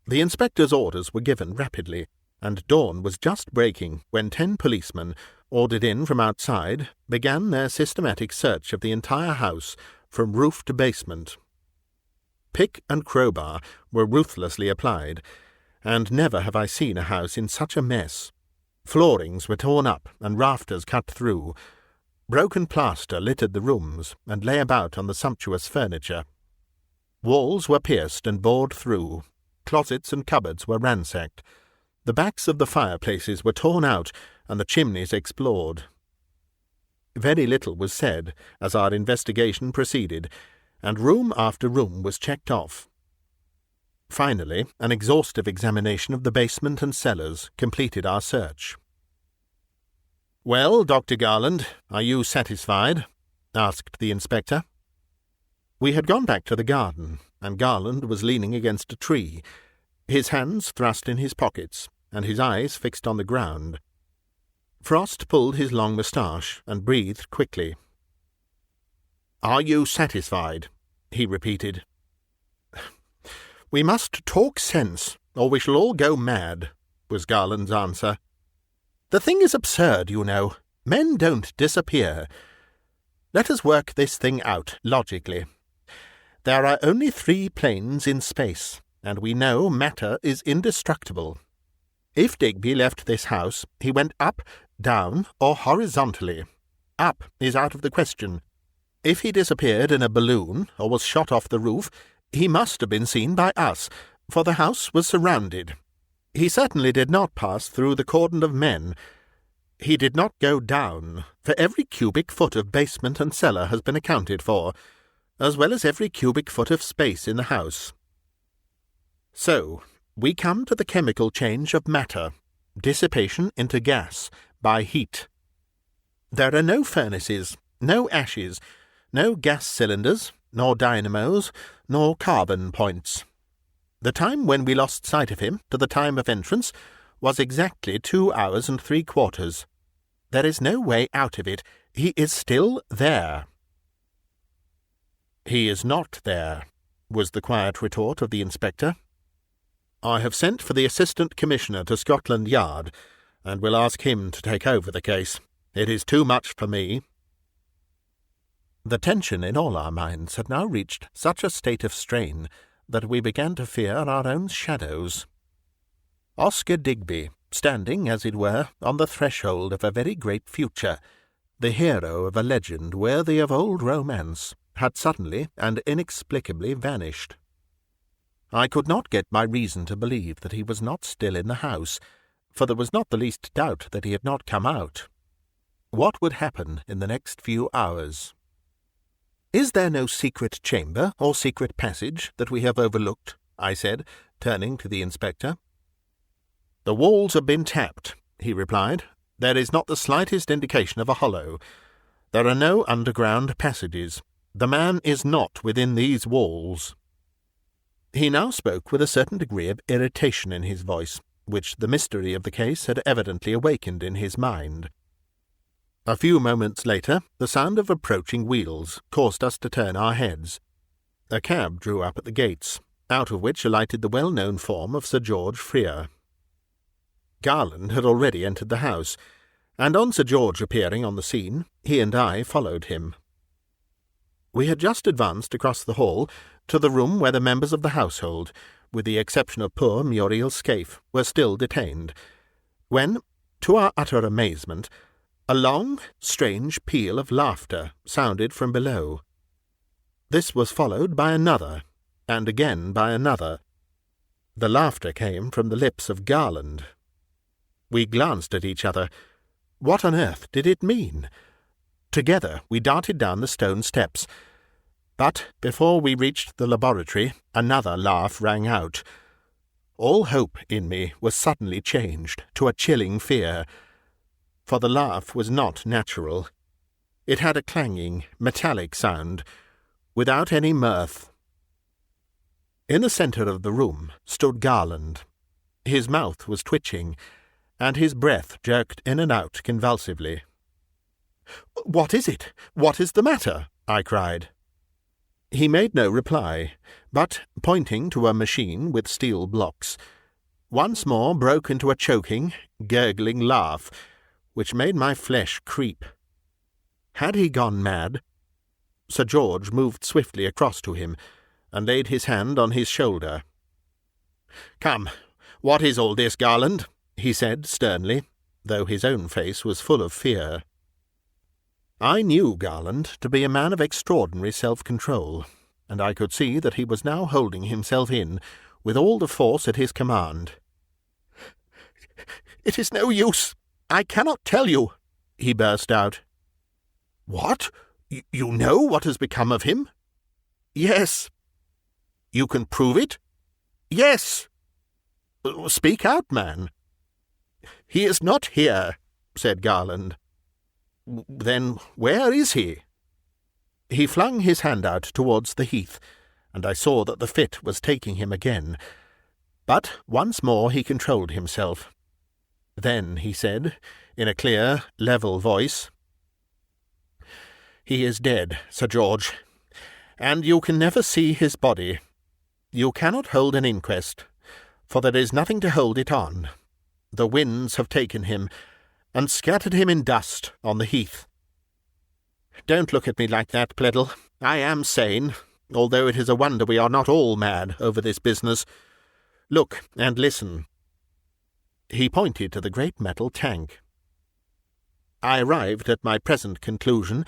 The inspector's orders were given rapidly, and dawn was just breaking when 10 policemen, ordered in from outside, began their systematic search of the entire house from roof to basement. Pick and crowbar were ruthlessly applied, and never have I seen a house in such a mess. Floorings were torn up and rafters cut through. Broken plaster littered the rooms and lay about on the sumptuous furniture. Walls were pierced and bored through. Closets and cupboards were ransacked. The backs of the fireplaces were torn out and the chimneys explored. Very little was said as our investigation proceeded, and room after room was checked off. Finally, an exhaustive examination of the basement and cellars completed our search. "Well, Dr. Garland, are you satisfied?" asked the inspector. We had gone back to the garden, and Garland was leaning against a tree, his hands thrust in his pockets, and his eyes fixed on the ground. Frost pulled his long moustache and breathed quickly. "Are you satisfied?" he repeated. "We must talk sense, or we shall all go mad," was Garland's answer. "The thing is absurd, you know. Men don't disappear. Let us work this thing out logically. There are only 3 planes in space, and we know matter is indestructible. If Digby left this house, he went up, down, or horizontally. Up is out of the question. If he disappeared in a balloon, or was shot off the roof, he must have been seen by us, for the house was surrounded. He certainly did not pass through the cordon of men. He did not go down, for every cubic foot of basement and cellar has been accounted for, as well as every cubic foot of space in the house. So, we come to the chemical change of matter, dissipation into gas, by heat. There are no furnaces, no ashes, no gas cylinders, nor dynamos, nor carbon points. The time when we lost sight of him to the time of entrance was exactly 2 hours and 3/4. There is no way out of it. He is still there." "He is not there," was the quiet retort of the inspector. "I have sent for the Assistant Commissioner to Scotland Yard, and will ask him to take over the case. It is too much for me." The tension in all our minds had now reached such a state of strain that we began to fear our own shadows. Oscar Digby, standing, as it were, on the threshold of a very great future, the hero of a legend worthy of old romance, had suddenly and inexplicably vanished. I could not get my reason to believe that he was not still in the house, for there was not the least doubt that he had not come out. What would happen in the next few hours? "Is there no secret chamber or secret passage that we have overlooked?" I said, turning to the inspector. "The walls have been tapped," he replied. "There is not the slightest indication of a hollow. There are no underground passages. The man is not within these walls." He now spoke with a certain degree of irritation in his voice, which the mystery of the case had evidently awakened in his mind. A few moments later, the sound of approaching wheels caused us to turn our heads. A cab drew up at the gates, out of which alighted the well-known form of Sir George Freer. Garland had already entered the house, and on Sir George appearing on the scene, he and I followed him. We had just advanced across the hall to the room where the members of the household, with the exception of poor Muriel Scaife, were still detained, when, to our utter amazement, a long, strange peal of laughter sounded from below. This was followed by another, and again by another. The laughter came from the lips of Garland. We glanced at each other. What on earth did it mean? Together we darted down the stone steps. But before we reached the laboratory, another laugh rang out. All hope in me was suddenly changed to a chilling fear, for the laugh was not natural. It had a clanging, metallic sound, without any mirth. In the centre of the room stood Garland. His mouth was twitching, and his breath jerked in and out convulsively. "What is it? What is the matter?" I cried. He made no reply, but, pointing to a machine with steel blocks, once more broke into a choking, gurgling laugh, which made my flesh creep. Had he gone mad? Sir George moved swiftly across to him, and laid his hand on his shoulder. "Come, what is all this, Garland?" he said sternly, though his own face was full of fear. I knew Garland to be a man of extraordinary self-control, and I could see that he was now holding himself in with all the force at his command. "It is no use. I cannot tell you," he burst out. "What? You know what has become of him?" "Yes." "You can prove it?" "Yes." "Speak out, man." "He is not here," said Garland. "Then where is he?" He flung his hand out towards the heath, and I saw that the fit was taking him again. But once more he controlled himself. Then he said, in a clear, level voice, "He is dead, Sir George, and you can never see his body. You cannot hold an inquest, for there is nothing to hold it on. The winds have taken him, and scattered him in dust on the heath. Don't look at me like that, Pleydell. I am sane, although it is a wonder we are not all mad over this business. Look and listen." He pointed to the great metal tank. "I arrived at my present conclusion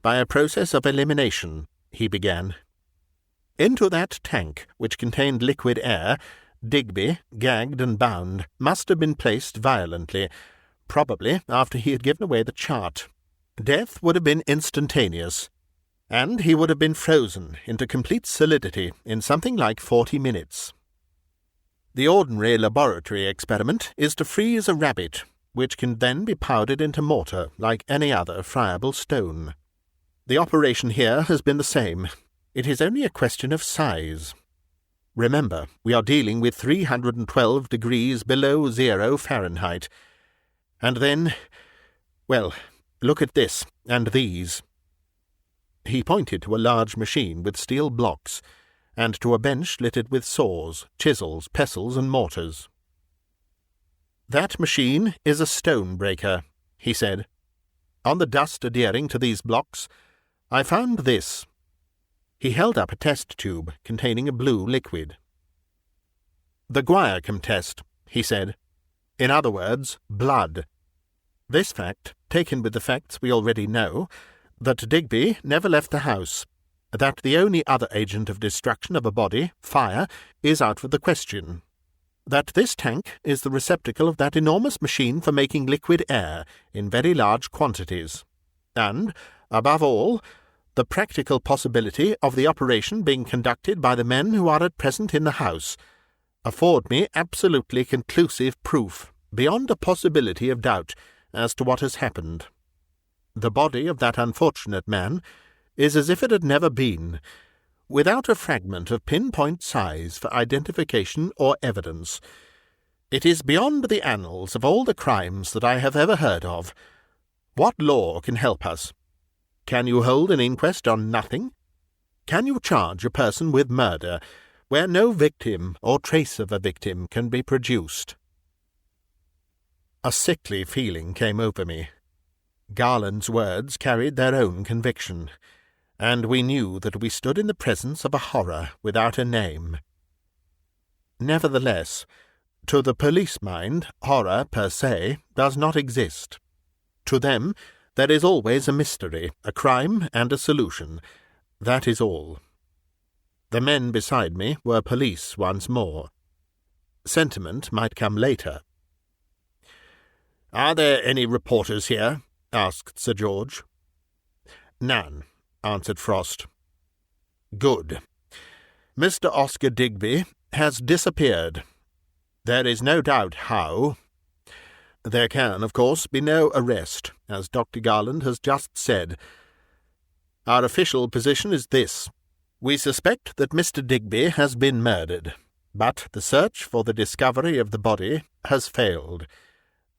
by a process of elimination," he began. "Into that tank, which contained liquid air, Digby, gagged and bound, must have been placed violently, probably after he had given away the chart. Death would have been instantaneous, and he would have been frozen into complete solidity in something like 40 minutes. The ordinary laboratory experiment is to freeze a rabbit, which can then be powdered into mortar like any other friable stone. The operation here has been the same. It is only a question of size. Remember, we are dealing with 312 degrees below 0 Fahrenheit. And then, well, look at this, and these." He pointed to a large machine with steel blocks, and to a bench littered with saws, chisels, pestles, and mortars. "That machine is a stone breaker," he said. "On the dust adhering to these blocks, I found this." He held up a test tube containing a blue liquid. "The Guiacum test," he said. "In other words, blood. This fact, taken with the facts we already know, that Digby never left the house, that the only other agent of destruction of a body, fire, is out of the question, that this tank is the receptacle of that enormous machine for making liquid air in very large quantities, and, above all, the practical possibility of the operation being conducted by the men who are at present in the house, afford me absolutely conclusive proof, beyond a possibility of doubt, as to what has happened. The body of that unfortunate man is as if it had never been, without a fragment of pinpoint size for identification or evidence. It is beyond the annals of all the crimes that I have ever heard of. What law can help us? Can you hold an inquest on nothing? Can you charge a person with murder, where no victim or trace of a victim can be produced?" A sickly feeling came over me. Garland's words carried their own conviction, and we knew that we stood in the presence of a horror without a name. Nevertheless, to the police mind, horror per se does not exist. To them, there is always a mystery, a crime, and a solution. That is all. The men beside me were police once more. Sentiment might come later. "Are there any reporters here?" asked Sir George. "None," answered Frost. "Good. Mr. Oscar Digby has disappeared. There is no doubt how. There can, of course, be no arrest, as Dr. Garland has just said. Our official position is this. We suspect that Mr. Digby has been murdered, but the search for the discovery of the body has failed.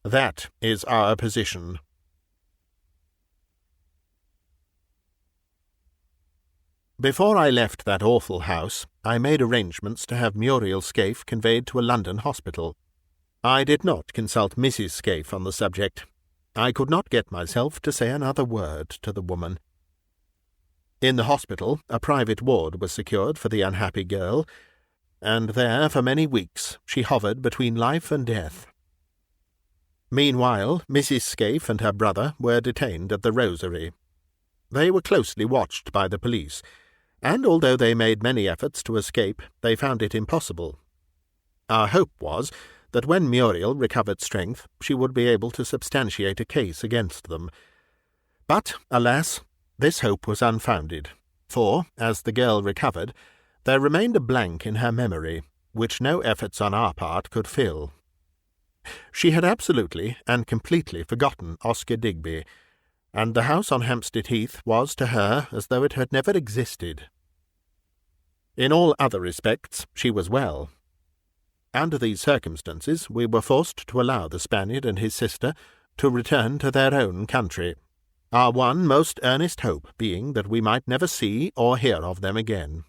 That is our position." Before I left that awful house, I made arrangements to have Muriel Scaife conveyed to a London hospital. I did not consult Mrs. Scaife on the subject. I could not get myself to say another word to the woman. In the hospital, a private ward was secured for the unhappy girl, and there for many weeks she hovered between life and death. Meanwhile, Mrs. Scaife and her brother were detained at the Rosary. They were closely watched by the police, and although they made many efforts to escape, they found it impossible. Our hope was that when Muriel recovered strength, she would be able to substantiate a case against them. But, alas, This hope was unfounded, for, as the girl recovered, there remained a blank in her memory, which no efforts on our part could fill. She had absolutely and completely forgotten Oscar Digby, and the house on Hampstead Heath was to her as though it had never existed. In all other respects she was well. Under these circumstances we were forced to allow the Spaniard and his sister to return to their own country, our one most earnest hope being that we might never see or hear of them again.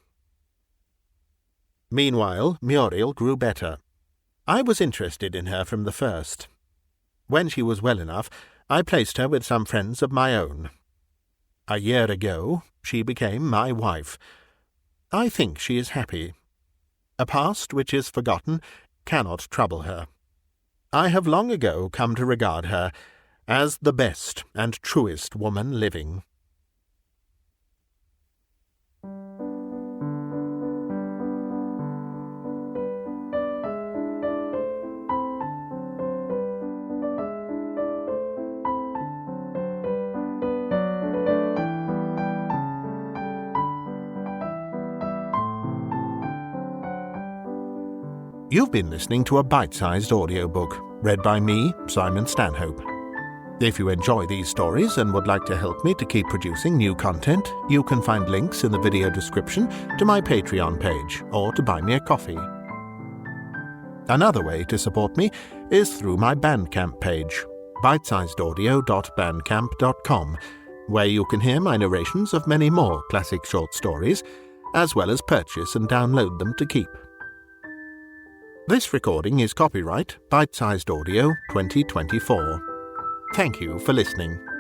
Meanwhile Muriel grew better. I was interested in her from the first. When she was well enough, I placed her with some friends of my own. A year ago she became my wife. I think she is happy. A past which is forgotten cannot trouble her. I have long ago come to regard her as the best and truest woman living. You've been listening to a bite-sized audiobook, read by me, Simon Stanhope. If you enjoy these stories and would like to help me to keep producing new content, you can find links in the video description to my Patreon page or to buy me a coffee. Another way to support me is through my Bandcamp page, bitesizedaudio.bandcamp.com, where you can hear my narrations of many more classic short stories, as well as purchase and download them to keep. This recording is copyright Bitesized Audio 2024. Thank you for listening.